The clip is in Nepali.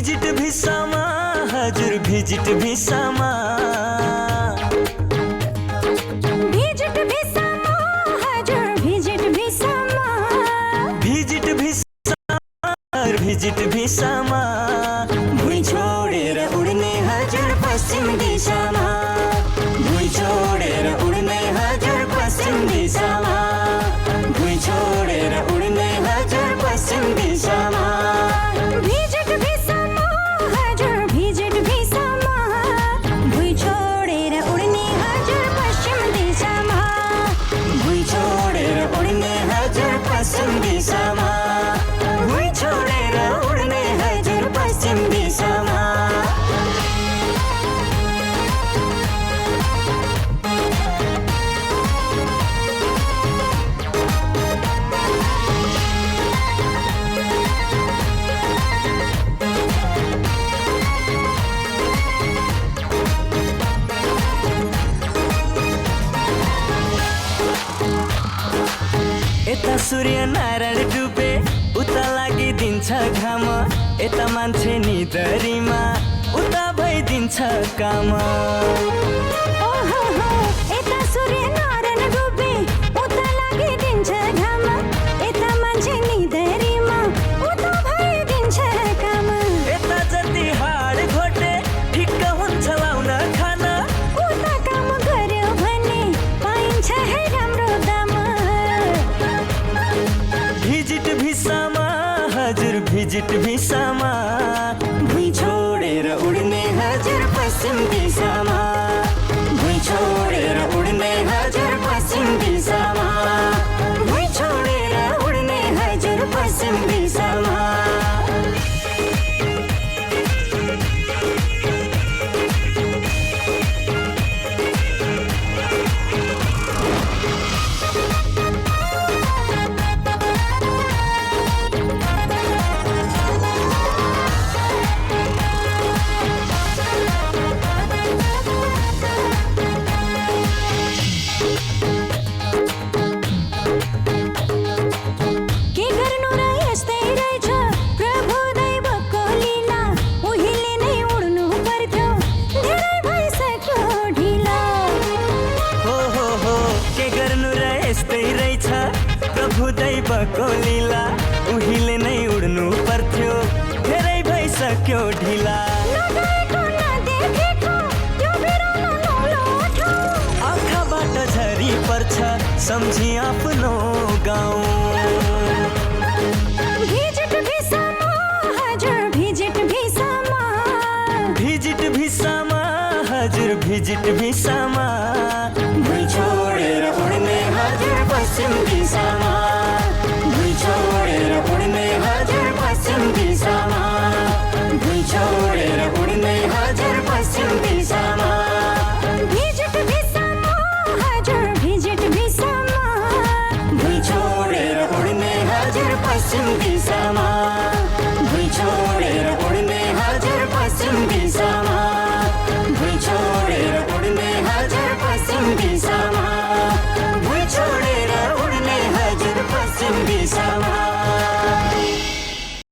भिजिट भिसामा हजुर भिजिट भिसामा भिजिट भिसामा हजुर भिजिट भिसामा भिजिट भिसामा भुइँ छोडेर उड्ने हजुर पश्चिम दिशामा भुइँ छोडेर उड्ने हजुर पश्चिम दिशामा भुइँ छोडेर उड्ने हजुर पश्चिम दिशामा भिजिट भिसामा हजुर भिजिट भिसामा भुइँ छोडेर उड्ने हजुर पश्चिम दिशामा भुइँ छोडेर उड्ने हजुर पश्चिम दिशामा भुइँ छोडेर उड्ने हजुर पश्चिम दिशामा यता सूर्य नारायण डुबे उता लागिदिन्छ घाम यता मान्छे निदरीमा उता भइदिन्छ काम ओहो हो यता सूर्य नारायण डुबे उता लागिदिन्छ घाम यता मान्छे निधरीमा उता भइदिन्छ काम यता जति हाड घोटे ठिक्क हुन्छ लाउन खान उता काम गर्यो भने पाइन्छ है राम्रो दाम भिजिट भिसामा हजुर भिजिट भिसामा भुइँ छोडेर उड्ने हजुर पश्चिम दिशामा भुइँ छोडेर उड्ने हजुर पश्चिम दिशामा भुइँ छोडेर उड्ने हजुर पश्चिम दिशामा के गर्नु र यस्तै रहेछ प्रभु दैवको लीला उहिले नै उड्नु पर्थ्यो धेरै भइसक्यो ढिला हो के गर्नु र यस्तै रहेछ प्रभु दैवको लीला उहिले नै उड्नु पर्थ्यो धेरै भइसक्यो ढिला नगएको नदेखेको त्यो बिरालो नौलो ठाउँ आँखाबाट झरी पर्छ सम्झी आफ्नो गाउँ भिजिट भिसामा हजुर भिजिट भिसामा भिजिट भिसामा हजुर भिजिट भिसामा भुइँ छोडेर उड्ने हजुर पश्चिम दिशामा